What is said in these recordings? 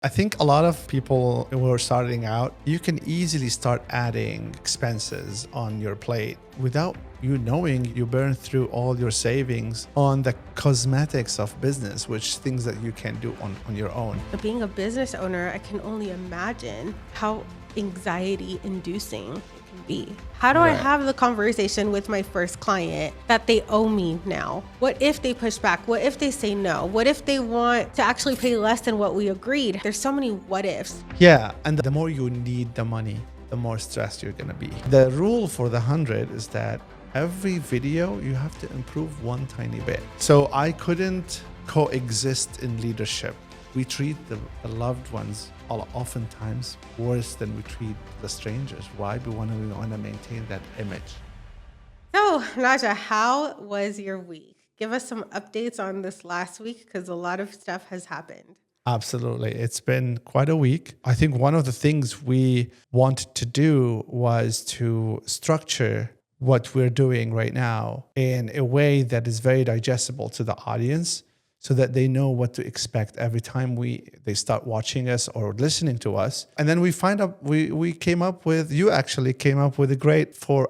I think a lot of people who are starting out, you can easily start adding expenses on your plate without you knowing. You burn through all your savings on the cosmetics of business, which things that you can do on your own. Being a business owner, I can only imagine how anxiety inducing it can be. How do I have the conversation with my first client that they owe me now? What if they push back? What if they say no? What if they want to actually pay less than what we agreed? There's so many what ifs. Yeah, and the more you need the money, the more stressed you're gonna be. The rule for the 100 is that every video you have to improve one tiny bit. So I couldn't coexist in leadership. We treat the loved ones oftentimes worse than we treat the strangers. Why? We want to maintain that image. So, Naja, how was your week? Give us some updates on this last week because a lot of stuff has happened. Absolutely. It's been quite a week. I think one of the things we wanted to do was to structure what we're doing right now in a way that is very digestible to the audience, so that they know what to expect every time they start watching us or listening to us. And then we came up with, you actually came up with a great four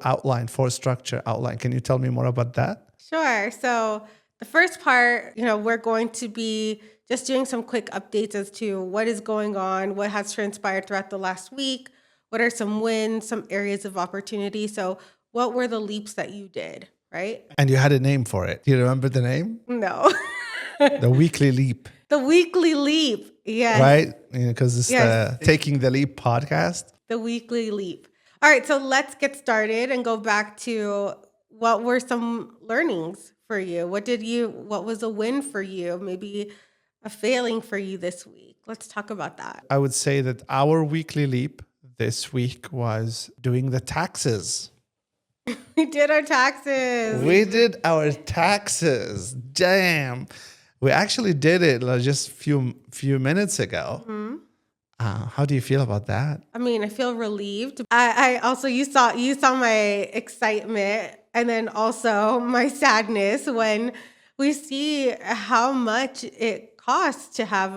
structure outline. Can you tell me more about that? Sure. So the first part, we're going to be just doing some quick updates as to what is going on, what has transpired throughout the last week, what are some wins, some areas of opportunity. So what were the leaps that you did, right? And you had a name for it. Do you remember the name? No. The Weekly Leap. The Weekly Leap. Yes. Right? Because it's the Taking the Leap podcast. The Weekly Leap. All right. So let's get started and go back to what were some learnings for you? What was a win for you? Maybe a failing for you this week. Let's talk about that. I would say that our Weekly Leap this week was doing the taxes. We did our taxes. We did our taxes. Damn. We actually did it just few minutes ago. Mm-hmm. How do you feel about that? I mean, I feel relieved. I also, you saw my excitement and then also my sadness when we see how much it costs to have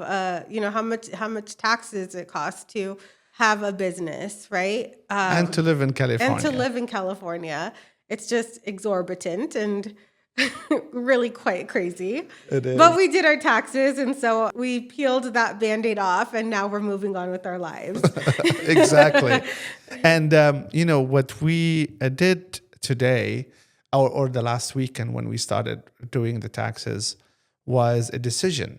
how much taxes it costs to have a business, right? And to live in California. It's just exorbitant and really quite crazy. It is. But we did our taxes, and so we peeled that Band-Aid off, and now we're moving on with our lives. Exactly. And, what we did today, or the last weekend when we started doing the taxes, was a decision.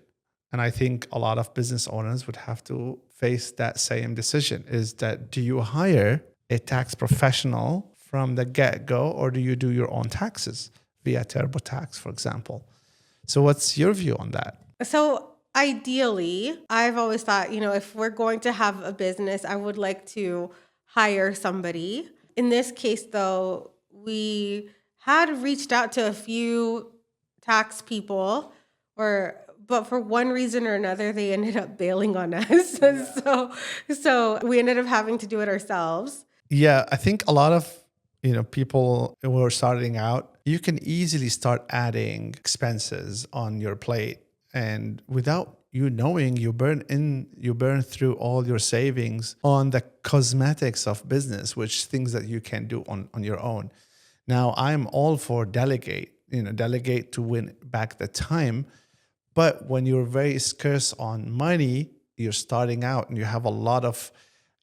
And I think a lot of business owners would have to face that same decision, is that do you hire a tax professional from the get-go, or do you do your own taxes via TurboTax, for example? So what's your view on that? So ideally, I've always thought, if we're going to have a business, I would like to hire somebody. In this case, though, we had reached out to a few tax people, but for one reason or another, they ended up bailing on us. Yeah. So we ended up having to do it ourselves. Yeah, I think a lot of people who are starting out, you can easily start adding expenses on your plate, and without you knowing, you burn through all your savings on the cosmetics of business, which things that you can do on your own. Now, I'm all for delegate to win back the time. But when you're very scarce on money, you're starting out and you have a lot of,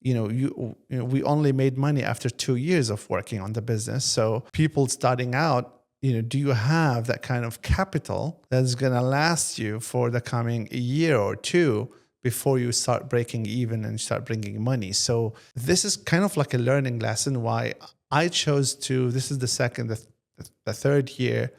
we only made money after 2 years of working on the business. So people starting out, do you have that kind of capital that's going to last you for the coming year or two before you start breaking even and start bringing money? So this is kind of like a learning lesson why I chose this is the third year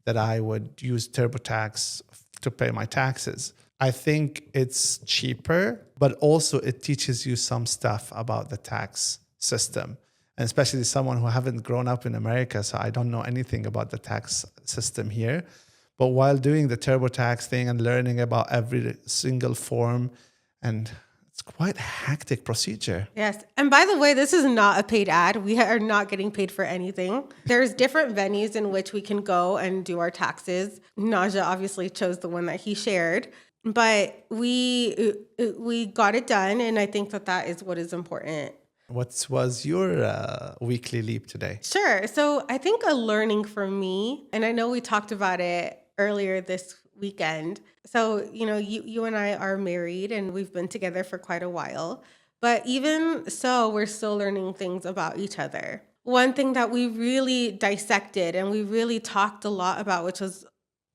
that I would use TurboTax to pay my taxes. I think it's cheaper, but also it teaches you some stuff about the tax system, and especially someone who haven't grown up in America, so I don't know anything about the tax system here. But while doing the TurboTax thing and learning about every single form, and it's quite a hectic procedure. Yes. And by the way, this is not a paid ad. We are not getting paid for anything. There's different venues in which we can go and do our taxes. Naja obviously chose the one that he shared. but we got it done, and I think that is what is important. What was your weekly leap today? Sure. So I think a learning for me, and I know we talked about it earlier this weekend. So, you and I are married and we've been together for quite a while. But even so, we're still learning things about each other. One thing that we really dissected and we really talked a lot about, which was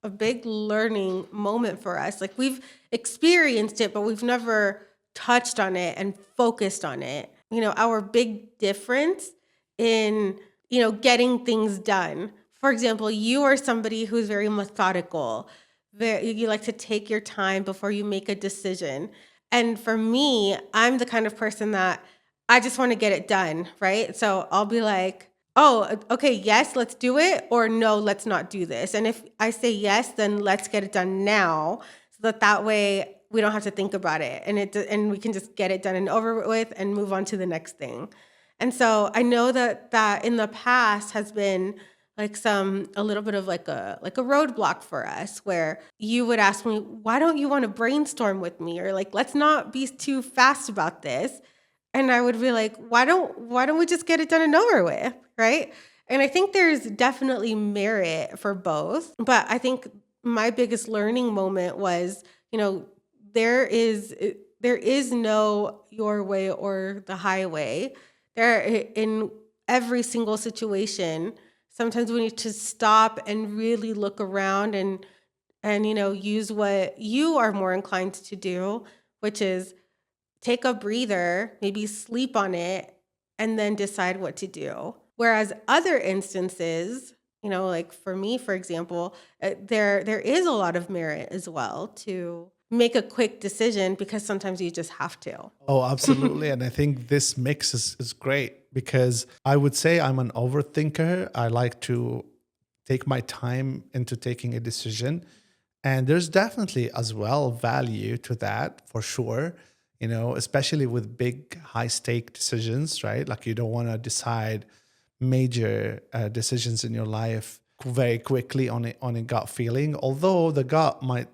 a big learning moment for us. Like we've experienced it, but we've never touched on it and focused on it. Our big difference in, getting things done. For example, you are somebody who's very methodical. You like to take your time before you make a decision. And for me, I'm the kind of person that I just want to get it done, right? So I'll be like, oh, okay, yes, let's do it, or no, let's not do this. And if I say yes, then let's get it done now, so that way we don't have to think about it, and we can just get it done and over with and move on to the next thing. And so I know that in the past has been like a little bit of like a roadblock for us, where you would ask me, why don't you want to brainstorm with me, or like, let's not be too fast about this. And I would be like, why don't we just get it done and over with, right? And I think there's definitely merit for both. But I think my biggest learning moment was, there is no your way or the highway. There, in every single situation, sometimes we need to stop and really look around and use what you are more inclined to do, which is take a breather, maybe sleep on it, and then decide what to do. Whereas other instances, like for me, for example, there is a lot of merit as well to make a quick decision, because sometimes you just have to. Oh, absolutely. And I think this mix is great, because I would say I'm an overthinker. I like to take my time into taking a decision. And there's definitely as well value to that, for sure. Especially with big, high stake decisions, right? Like you don't want to decide major decisions in your life very quickly on a gut feeling. Although the gut might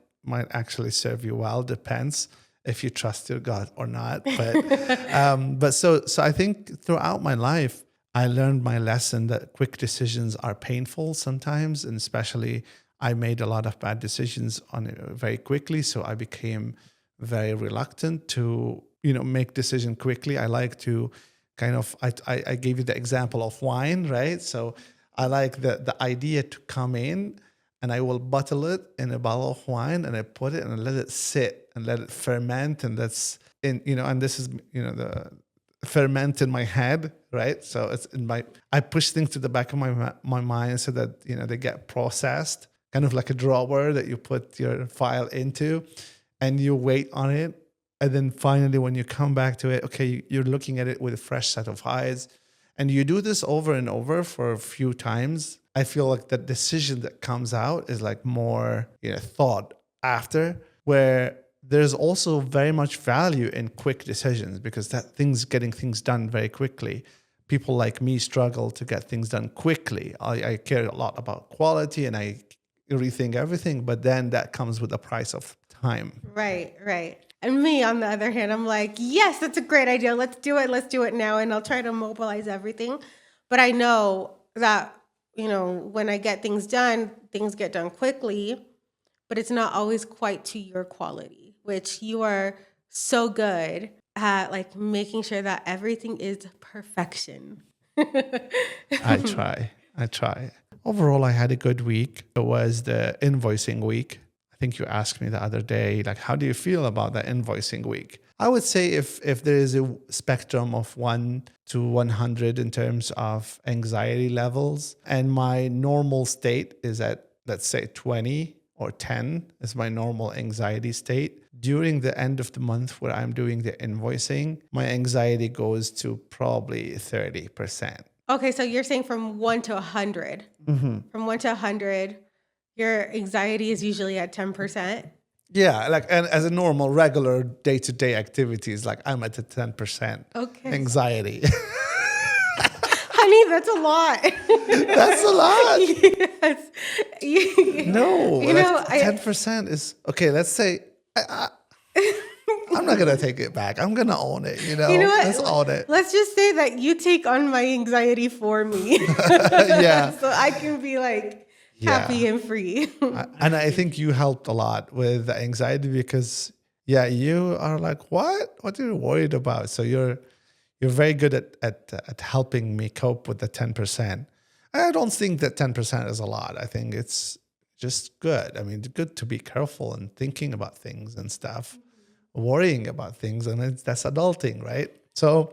actually serve you well, depends if you trust your gut or not. But so I think throughout my life, I learned my lesson that quick decisions are painful sometimes, and especially I made a lot of bad decisions on it very quickly. So I became very reluctant to, make decision quickly. I like to kind of, I gave you the example of wine, right? So I like the idea to come in and I will bottle it in a bottle of wine and I put it and I let it sit and let it ferment. And that's and this is, the ferment in my head, right? So it's I push things to the back of my mind so that, they get processed, kind of like a drawer that you put your file into. And you wait on it. And then finally, when you come back to it, okay, you're looking at it with a fresh set of eyes. And you do this over and over for a few times. I feel like the decision that comes out is like more thought after, where there's also very much value in quick decisions, because getting things done very quickly. People like me struggle to get things done quickly. I care a lot about quality and I rethink everything, but then that comes with a price of time. Right. And me, on the other hand, I'm like, yes, that's a great idea. Let's do it now. And I'll try to mobilize everything. But I know that, when I get things get done quickly, but it's not always quite to your quality, which you are so good at, like making sure that everything is perfection. I try. Overall, I had a good week. It was the invoicing week. I think you asked me the other day, like, how do you feel about the invoicing week? I would say if there is a spectrum of 1 to 100 in terms of anxiety levels, and my normal state is at, let's say, 20 or 10 is my normal anxiety state. During the end of the month where I'm doing the invoicing, my anxiety goes to probably 30%. Okay, so you're saying from 1 to 100. Mm-hmm. From 1 to 100, your anxiety is usually at 10%. Yeah, like, and as a normal, regular day-to-day activities, like I'm at the 10% anxiety. Honey, that's a lot. That's a lot. Yes. No, 10% is, okay, let's say I, I'm not gonna take it back. I'm gonna own it. You know Let's what? own it. Let's just say that you take on my anxiety for me. Yeah, So I can be like yeah. happy and free. And I think you helped a lot with the anxiety because, yeah, you are like, what are you worried about? So you're very good at helping me cope with the 10%. I don't think that 10% is a lot. I think it's just good. I mean, it's good to be careful and thinking about things and stuff, worrying about things, and that's adulting, right? So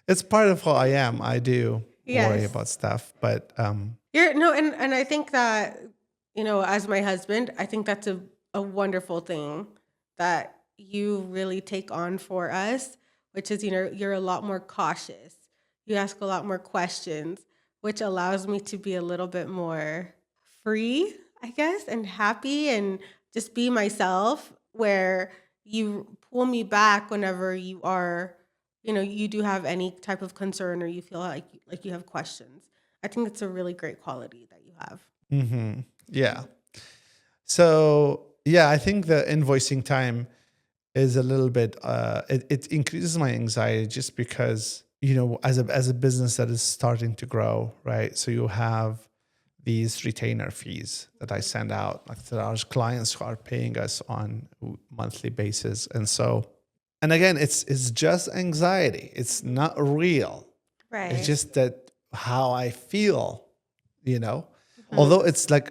it's part of who I am. I do worry Yes. about stuff, but You're no, and I think that, as my husband, I think that's a wonderful thing that you really take on for us, which is, you're a lot more cautious. You ask a lot more questions, which allows me to be a little bit more free, I guess, and happy and just be myself, where you pull me back whenever you do have any type of concern or you feel like you have questions. I think it's a really great quality that you have. yeah. So yeah, I think the invoicing time is a little bit it increases my anxiety just because as a business that is starting to grow, right? So you have these retainer fees that I send out, like to our clients who are paying us on monthly basis. And again, it's just anxiety. It's not real. It's Right. just that how I feel, you know. Mhm. Although it's like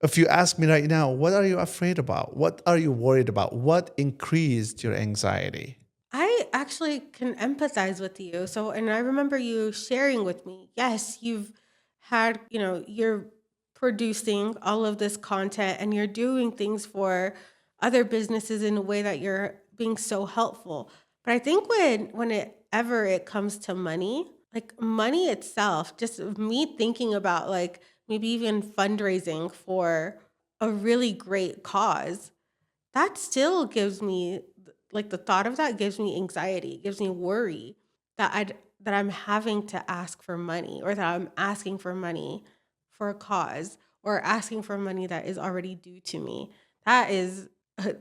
if you ask me right now, what are you afraid about? What are you worried about? What increased your anxiety? I actually can empathize with you. So, and I remember you sharing with me, yes, you've had, you're producing all of this content and you're doing things for other businesses in a way that you're being so helpful. But I think whenever it comes to money, like money itself, just me thinking about like maybe even fundraising for a really great cause, that still gives me like the thought of that gives me anxiety, it gives me worry that I'm having to ask for money or that I'm asking for money for a cause or asking for money that is already due to me. That is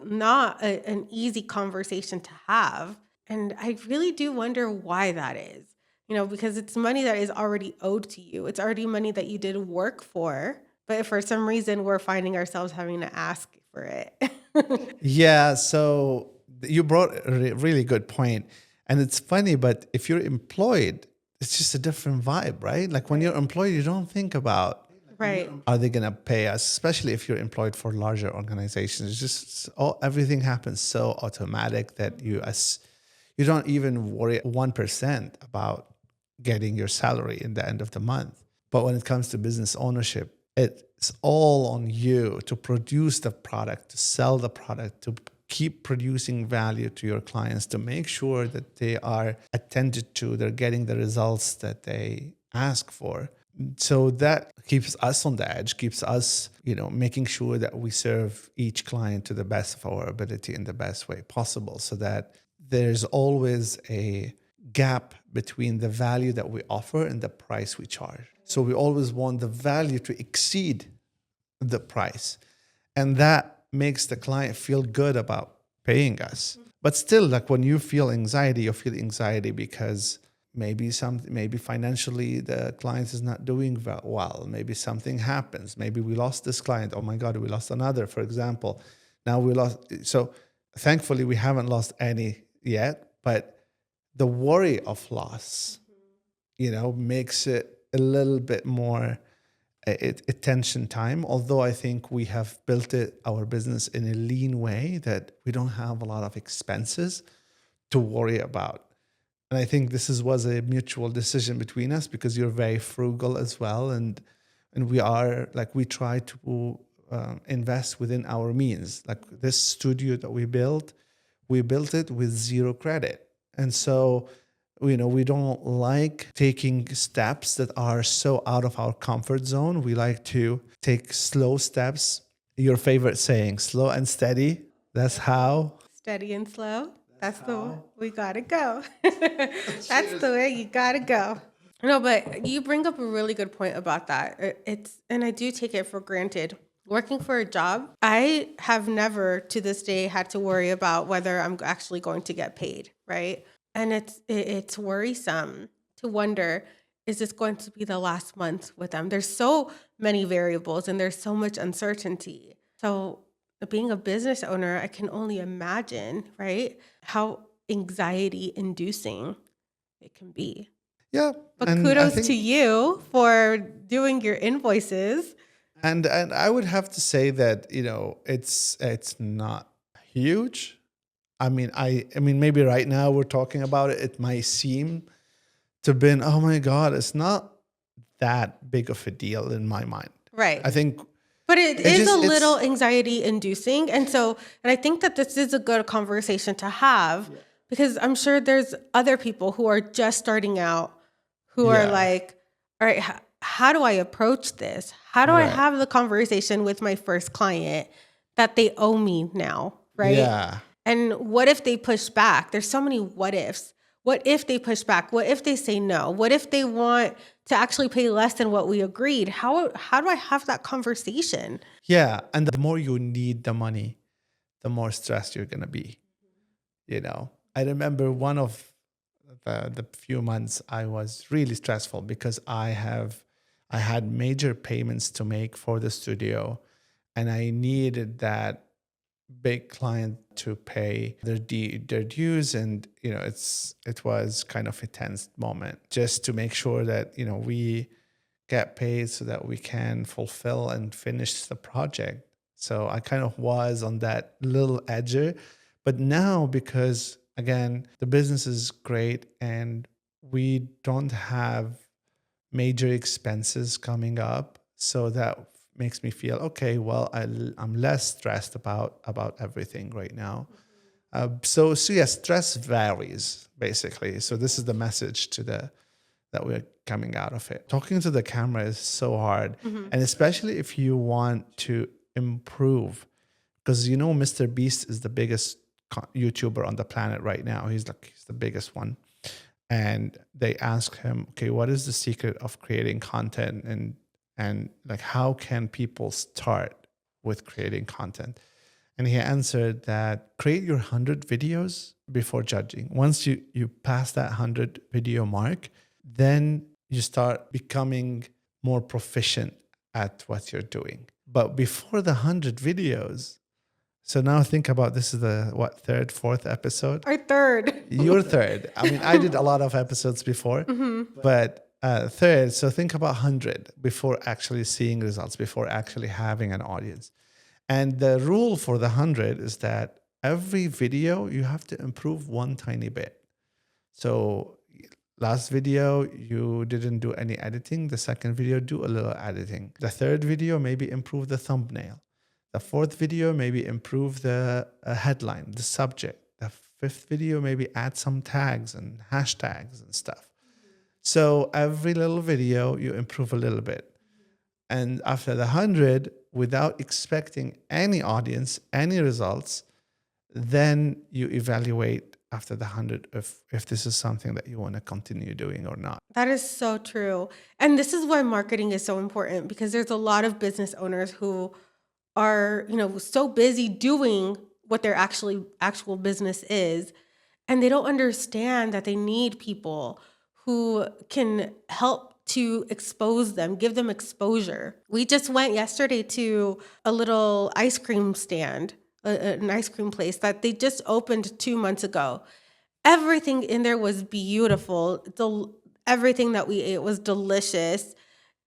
not an easy conversation to have. And I really do wonder why that is. Because it's money that is already owed to you. It's already money that you did work for, but for some reason we're finding ourselves having to ask for it. Yeah, so you brought a really good point. And it's funny, but if you're employed, it's just a different vibe, right? Like when you're Right. employed, you don't think about Right. are they going to pay us, especially if you're employed for larger organizations. It's just everything happens so automatic that you don't even worry 1% about getting your salary in the end of the month. But when it comes to business ownership, it's all on you to produce the product, to sell the product, to keep producing value to your clients, to make sure that they are attended to, they're getting the results that they ask for. So that keeps us on the edge, keeps us, making sure that we serve each client to the best of our ability in the best way possible, so that there's always a gap between the value that we offer and the price we charge. So we always want the value to exceed the price. And that makes the client feel good about paying us. But still, like when you feel anxiety because maybe financially the client is not doing well. Maybe something happens. Maybe we lost this client. Oh my God, we lost another, for example. Now we lost. So thankfully we haven't lost any yet, but the worry of loss, makes it a little bit more attention time. Although I think we have built our business in a lean way that we don't have a lot of expenses to worry about. And I think was a mutual decision between us because you're very frugal as well, and we are like we try to invest within our means. Like this studio that we built it with zero credit, and so we don't like taking steps that are so out of our comfort zone. We like to take slow steps. Your favorite saying, slow and steady. That's how. Steady and slow. That's the we gotta go. That's the way you gotta go. No, but you bring up a really good point about that. It's and I do take it for granted working for a job, I have never to this day had to worry about whether I'm actually going to get paid, right? And it's worrisome to wonder, is this going to be the last month with them? There's so many variables and there's so much uncertainty. So being a business owner, I can only imagine, right, how anxiety inducing it can be. Yeah. But And I kudos to think, you for doing your invoices. and I would have to say that, it's not huge. I mean, maybe right now we're talking about it. It might seem to been, oh my God, it's not that big of a deal in my mind. Right. I think But it it is a just little it's anxiety inducing. And I think that this is a good conversation to have because I'm sure there's other people who are just starting out who are yeah, like, all right, how do I approach this? How do I right. have the conversation with my first client that they owe me now? Right. Yeah. And what if they push back? There's so many what ifs. What if they push back? What if they say no? What if they want to actually pay less than what we agreed? How do I have that conversation? Yeah. And the more you need the money, the more stressed you're gonna be. I remember one of the few months I was really stressful because I had major payments to make for the studio, and I needed that big client to pay their dues, and it was kind of a tense moment just to make sure that we get paid so that we can fulfill and finish the project. So I kind of was on that little edger. But now, because again, the business is great and we don't have major expenses coming up, so that makes me feel okay. Well, I'm less stressed about everything right now. So yes, stress varies basically. So this is the message that we're coming out of it. Talking to the camera is so hard, and especially if you want to improve, because Mr. Beast is the biggest YouTuber on the planet right now. He's the biggest one, and they ask him, okay, what is the secret of creating content, and like how can people start with creating content? And he answered that create your 100 videos before judging. Once you pass that 100 video mark, then you start becoming more proficient at what you're doing. But before the 100 videos, so now think about, this is the third, fourth episode? Our third. You're third. I mean, I did a lot of episodes before, but third. So think about 100 before actually seeing results, before actually having an audience. And the rule for the 100 is that every video you have to improve one tiny bit. So last video, you didn't do any editing. The second video, do a little editing. The third video, maybe improve the thumbnail. The fourth video, maybe improve the headline, the subject. The fifth video, maybe add some tags and hashtags and stuff. So every little video, you improve a little bit. And after the 100, without expecting any audience, any results, then you evaluate after the 100 if this is something that you want to continue doing or not. That is so true. And this is why marketing is so important because there's a lot of business owners who are, so busy doing what their actual business is. And they don't understand that they need people who can help to expose them, give them exposure. We just went yesterday to a little ice cream stand, an ice cream place that they just opened 2 months ago. Everything in there was beautiful. Everything that we ate was delicious.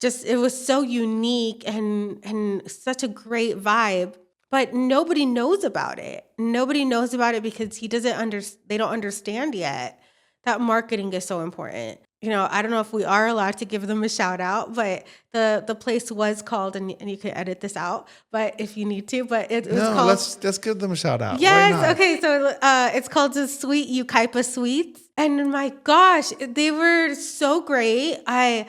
Just it was so unique and such a great vibe. But nobody knows about it. Nobody knows about it because they don't understand yet that marketing is so important. I don't know if we are allowed to give them a shout out, but the place was called, and you can edit this out, but if you need to, but it was called. Let's give them a shout out. Yes. Why not? Okay. So it's called the Sweet Ukaipa Sweets, and my gosh, they were so great. I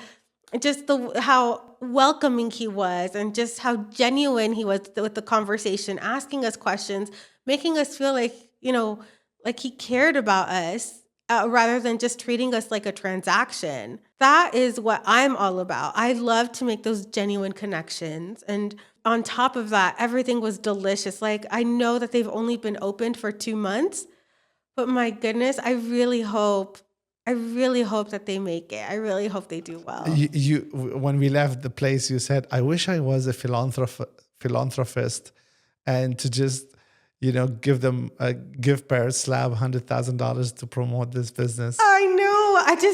just how welcoming he was, and just how genuine he was with the conversation, asking us questions, making us feel like like he cared about us. Rather than just treating us like a transaction. That is what I'm all about. I love to make those genuine connections. And on top of that, everything was delicious. Like, I know that they've only been opened for 2 months, but my goodness, I really hope that they make it. I really hope they do well. When we left the place, you said, "I wish I was a philanthropist, and to just, give Parrots Lab $100,000 to promote this business." I know.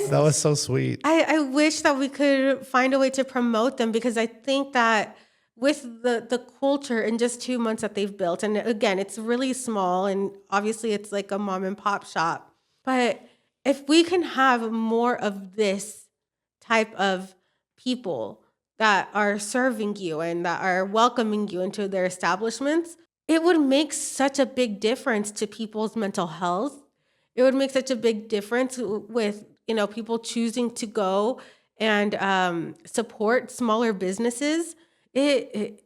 That was so sweet. I wish that we could find a way to promote them, because I think that with the culture in just 2 months that they've built, and again, it's really small, and obviously it's like a mom and pop shop. But if we can have more of this type of people that are serving you and that are welcoming you into their establishments, it would make such a big difference to people's mental health. It would make such a big difference with, people choosing to go and support smaller businesses. It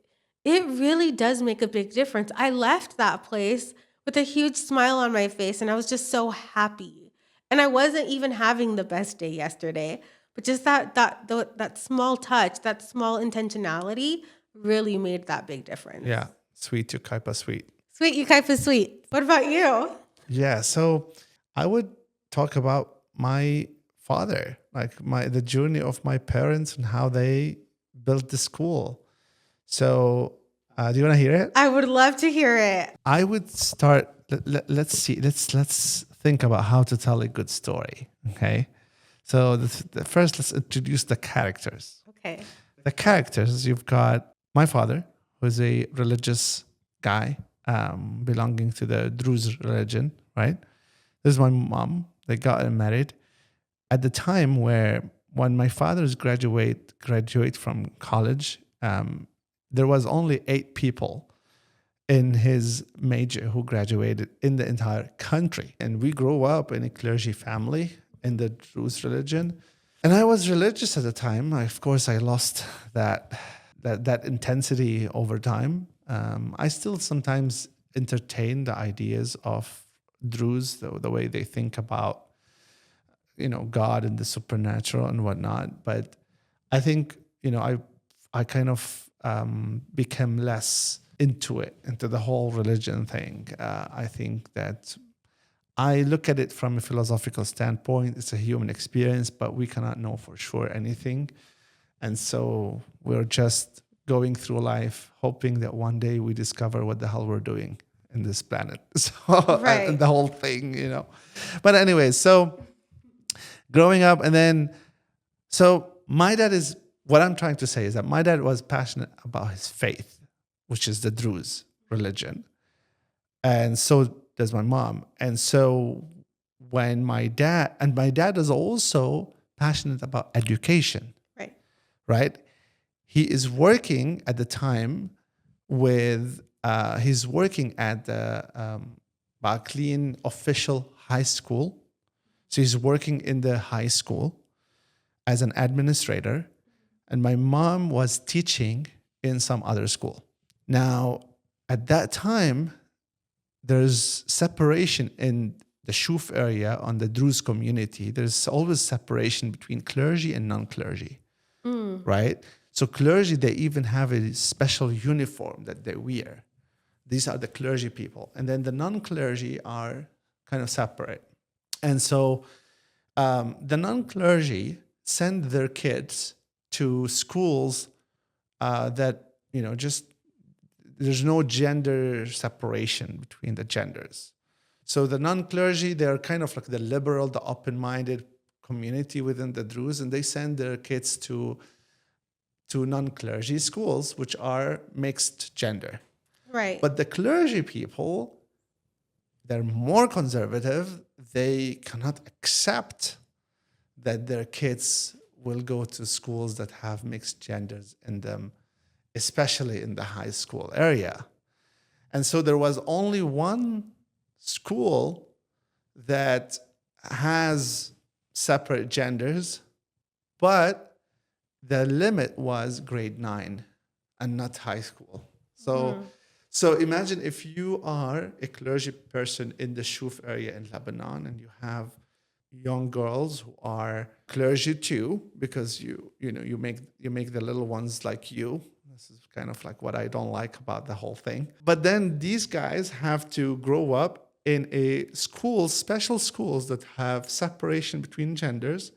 really does make a big difference. I left that place with a huge smile on my face, and I was just so happy. And I wasn't even having the best day yesterday, but just that small touch, that small intentionality really made that big difference. Yeah, sweet to Kaipa sweet. Sweet Ukaipa sweet. What about you? Yeah, so I would talk about my father, like the journey of my parents and how they built the school. So, do you want to hear it? I would love to hear it. I would start. Let's see. Let's think about how to tell a good story. Okay. So first, let's introduce the characters. Okay. The characters, you've got my father, who's a religious guy, belonging to the Druze religion, right? This is my mom. They got married at the time when my father's graduate from college. There was only 8 people in his major who graduated in the entire country. And we grew up in a clergy family in the Druze religion. And I was religious at the time. Of course, I lost that intensity over time. I still sometimes entertain the ideas of Druze, the way they think about, God and the supernatural and whatnot. But I think, I kind of became less into the whole religion thing. I think that I look at it from a philosophical standpoint. It's a human experience, but we cannot know for sure anything. And so we're just going through life hoping that one day we discover what the hell we're doing in this planet. So Right. and the whole thing, But anyway, so growing up, and then, so my dad is, what I'm trying to say is that my dad was passionate about his faith, which is the Druze religion. And so does my mom. And so when my dad is also passionate about education, right? He is working at the time he's working at the Baqlin official high school. So he's working in the high school as an administrator. And my mom was teaching in some other school. Now, at that time, there's separation in the Shuf area on the Druze community. There's always separation between clergy and non-clergy, right? So clergy, they even have a special uniform that they wear. These are the clergy people. And then the non-clergy are kind of separate. And so the non-clergy send their kids to schools that, just there's no gender separation between the genders. So the non-clergy, they're kind of like the liberal, the open-minded community within the Druze, and they send their kids to non-clergy schools, which are mixed gender. Right. But the clergy people, they're more conservative. They cannot accept that their kids will go to schools that have mixed genders in them, especially in the high school area. And so there was only one school that has separate genders, but the limit was grade 9 and not high school. So imagine if you are a clergy person in the Shuf area in Lebanon and you have young girls who are clergy too, because you make the little ones like you, This is kind of like what I don't like about the whole thing. But then these guys have to grow up in a school, special schools that have separation between genders,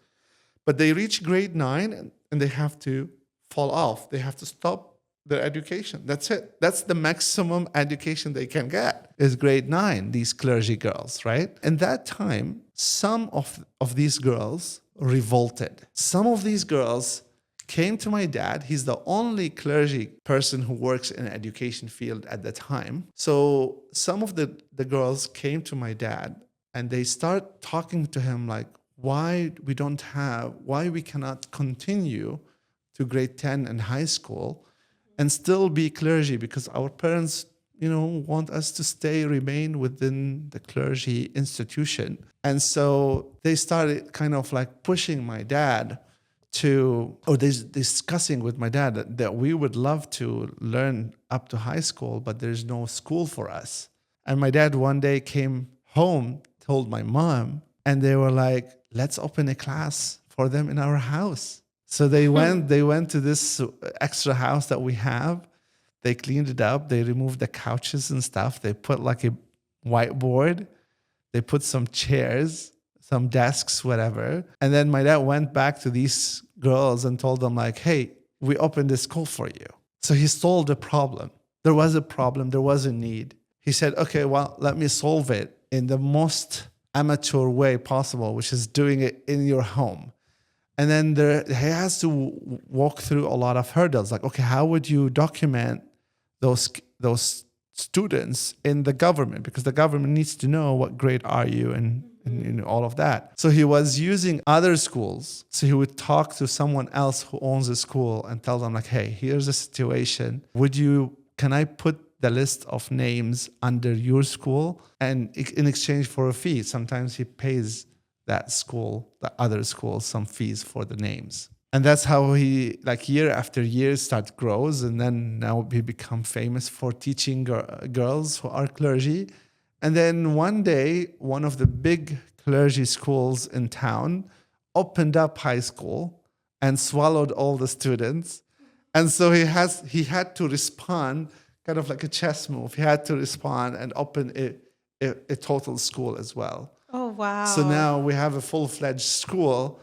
but they reach grade 9 and they have to fall off. They have to stop their education. That's it. That's the maximum education they can get is grade 9, these clergy girls, right? And that time, some of these girls revolted. Some of these girls came to my dad. He's the only clergy person who works in the education field at the time. So some of the girls came to my dad and they start talking to him like, why we cannot continue to grade 10 in high school and still be clergy, because our parents, want us to remain within the clergy institution. And so they started kind of like pushing my dad discussing with my dad that we would love to learn up to high school, but there's no school for us. And my dad one day came home, told my mom, and they were like, let's open a class for them in our house. So they went to this extra house that we have. They cleaned it up. They removed the couches and stuff. They put like a whiteboard. They put some chairs, some desks, whatever. And then my dad went back to these girls and told them like, hey, we opened this school for you. So he solved the problem. There was a problem. There was a need. He said, okay, well, let me solve it in the most amateur way possible, which is doing it in your home. And then he has to walk through a lot of hurdles. Like, okay, how would you document those students in the government? Because the government needs to know what grade are you and all of that. So he was using other schools. So he would talk to someone else who owns a school and tell them like, hey, here's the situation. Can I put the list of names under your school? And in exchange for a fee, sometimes he pays that school, the other school, some fees for the names. And that's how he, like year after year, grows. And then now he become famous for teaching girls who are clergy. And then one day, one of the big clergy schools in town opened up high school and swallowed all the students. And so he had to respond, kind of like a chess move. He had to respond and open a total school as well. Oh, wow. So now we have a full-fledged school.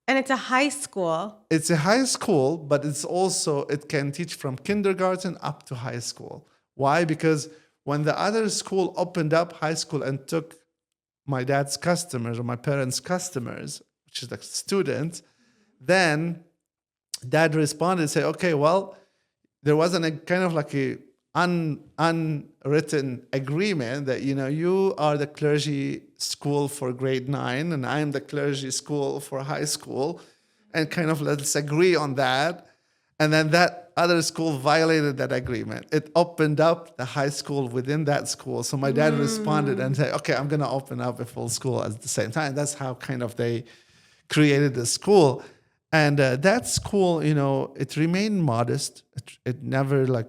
And it's a high school. It's a high school, but it can teach from kindergarten up to high school. Why? Because when the other school opened up high school and took my dad's customers or my parents' customers, which is the students, then dad responded and said, okay, well, there wasn't a kind of like a unwritten agreement that, you are the clergy school for grade 9 and I'm the clergy school for high school, and kind of let's agree on that. And then that other school violated that agreement. It opened up the high school within that school. So my dad responded and said, okay, I'm going to open up a full school at the same time. That's how kind of they created the school. And that school, it remained modest. It never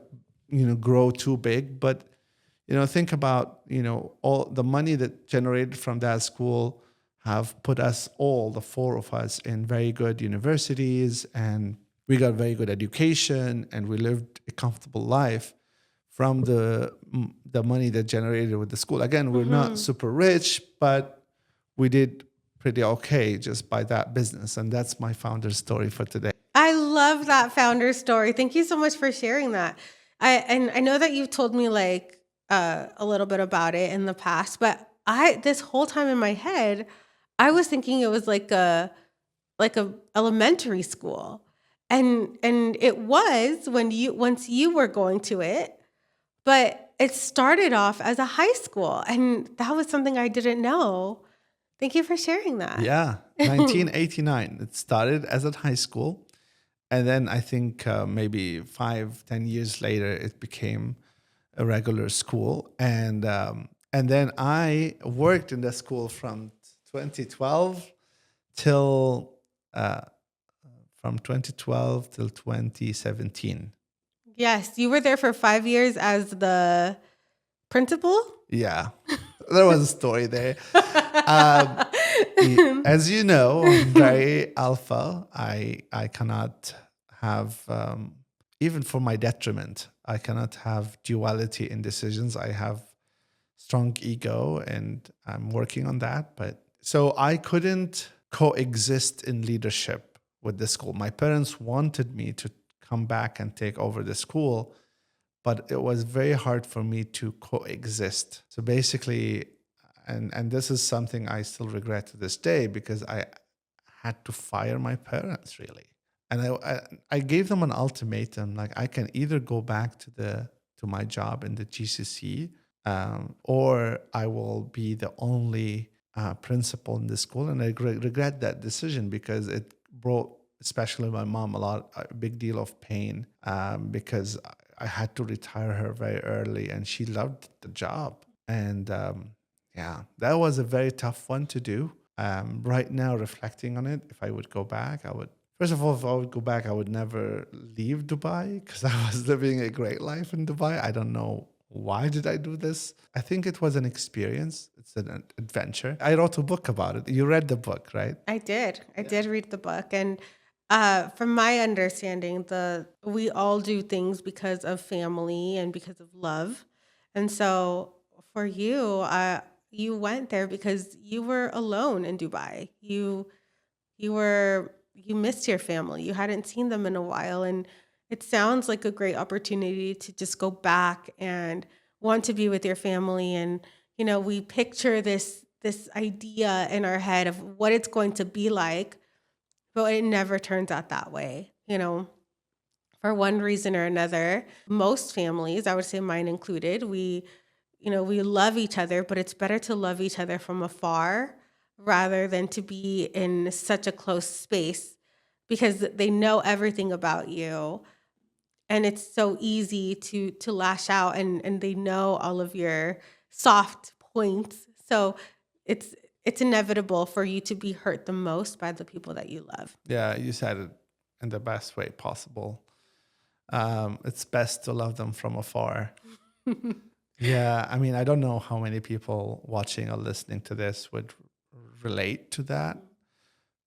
grow too big. But, think about, all the money that generated from that school have put us all, the four of us, in very good universities, and we got very good education, and we lived a comfortable life from the money that generated with the school. Again, we're not super rich, but we did pretty okay just by that business. And that's my founder story for today. I love that founder story. Thank you so much for sharing that. I know that you've told me a little bit about it in the past, but this whole time in my head, I was thinking it was like a elementary school. And it was once you were going to it, but it started off as a high school, and that was something I didn't know. Thank you for sharing that. Yeah, 1989. It started as a high school, and then I think maybe 5-10 years later, it became a regular school. And then I worked in the school from 2012 till 2017. Yes, you were there for 5 years as the principal? Yeah, there was a story there. As you know, I'm very alpha. I cannot have even for my detriment. I cannot have duality in decisions. I have strong ego and I'm working on that. But so I couldn't coexist in leadership with the school. My parents wanted me to come back and take over the school, but it was very hard for me to coexist. So basically, and this is something I still regret to this day because I had to fire my parents really. And I gave them an ultimatum, like I can either go back to my job in the GCC, or I will be the only principal in the school. And I regret that decision because it brought, especially my mom, a big deal of pain, because I had to retire her very early, and she loved the job. And yeah, that was a very tough one to do. Right now, reflecting on it, if I would go back, I would. First of all, if I would go back, I would never leave Dubai because I was living a great life in Dubai. I don't know why did I do this. I think it was an experience. It's an adventure. I wrote a book about it. You read the book, right? I did. I did read the book, and from my understanding, we all do things because of family and because of love, and so for you, you went there because you were alone in Dubai. You missed your family. You hadn't seen them in a while, and it sounds like a great opportunity to just go back and want to be with your family. And we picture this idea in our head of what it's going to be like, but it never turns out that way. For one reason or another, most families, I would say mine included, we love each other, but it's better to love each other from afar rather than to be in such a close space because they know everything about you. And it's so easy to lash out, and they know all of your soft points. So it's inevitable for you to be hurt the most by the people that you love. Yeah, you said it in the best way possible. It's best to love them from afar. Yeah, I mean, I don't know how many people watching or listening to this would relate to that,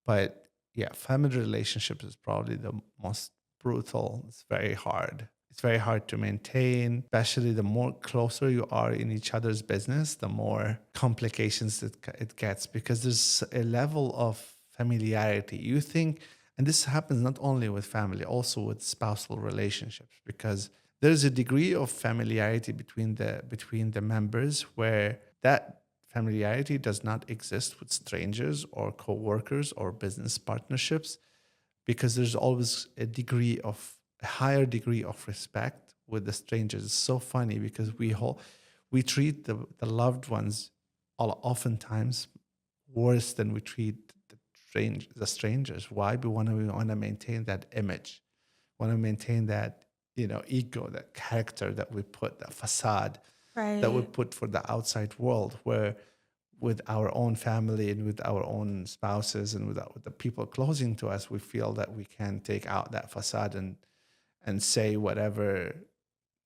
but yeah, family relationships is probably the most brutal. It's very hard. It's very hard to maintain, especially the more closer you are in each other's business, the more complications it gets because there's a level of familiarity. You think, and this happens not only with family, also with spousal relationships, because there's a degree of familiarity between the members where that familiarity does not exist with strangers or co-workers or business partnerships because there's always a higher degree of respect with the strangers. It's so funny because we treat the loved ones oftentimes worse than we treat the strangers. Why? We want to maintain that image, want to maintain that ego, that character that we put, that facade that we Right. put for the outside world, where with our own family and with our own spouses and with the people closing to us, we feel that we can take out that facade and say whatever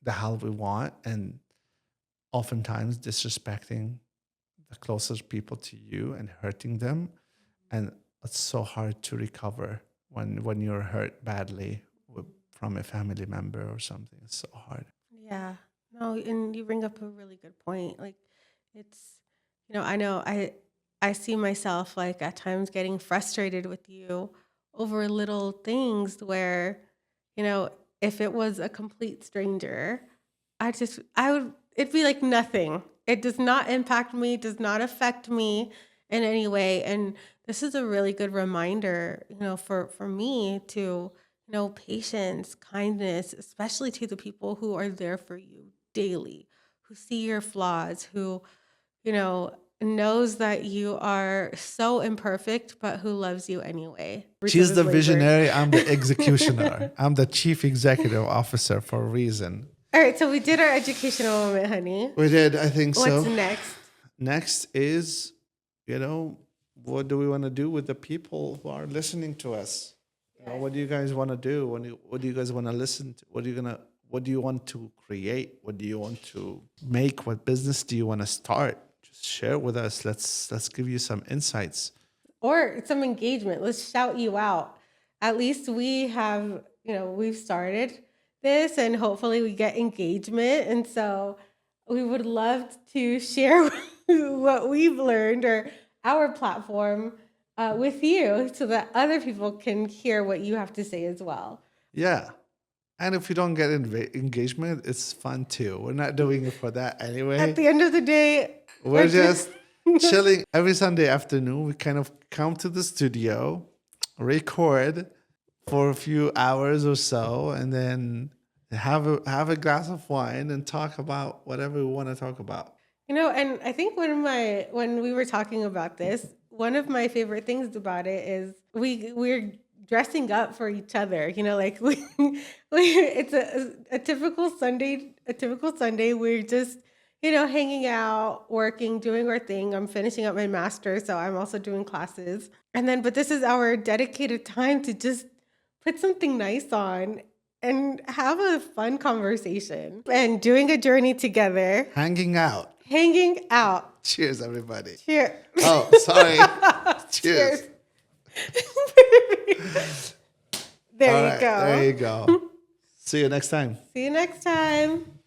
the hell we want, and oftentimes disrespecting the closest people to you and hurting them. And it's so hard to recover when you're hurt badly from a family member or something. It's so hard. Yeah. No, and you bring up a really good point. Like it's I know I see myself like at times getting frustrated with you over little things where, you know, if it was a complete stranger, I would it'd be like nothing. It does not impact me, does not affect me in any way. And this is a really good reminder, for me to, patience, kindness, especially to the people who are there for you daily, who see your flaws, who, you know, knows that you are so imperfect, but who loves you anyway. Fruits of She's his the labor. visionary. I'm the executioner. I'm the chief executive officer for a reason. All right, so we did our educational moment, honey. We did, I think What's so. next? Next is, what do we want to do with the people who are listening to us? What do you guys want to do? What do you guys want to listen to? What do you want to create? What do you want to make? What business do you want to start? Just share with us. Let's give you some insights. Or some engagement. Let's shout you out. At least we have, we've started. this, and hopefully we get engagement. And so we would love to share what we've learned or our platform with you so that other people can hear what you have to say as well. Yeah. And if you don't get engagement, it's fun too. We're not doing it for that anyway. At the end of the day, We're just chilling every Sunday afternoon. We kind of come to the studio, record for a few hours or so, and then have a glass of wine and talk about whatever we want to talk about. And I think when we were talking about this, one of my favorite things about it is we're dressing up for each other. Like we it's a typical Sunday. A typical Sunday, we're just hanging out, working, doing our thing. I'm finishing up my master's, so I'm also doing classes. But this is our dedicated time to just put something nice on and have a fun conversation and doing a journey together. Hanging out. Hanging out. Cheers, everybody. Cheers. Oh, sorry. Cheers. There you go. There you go. See you next time. See you next time.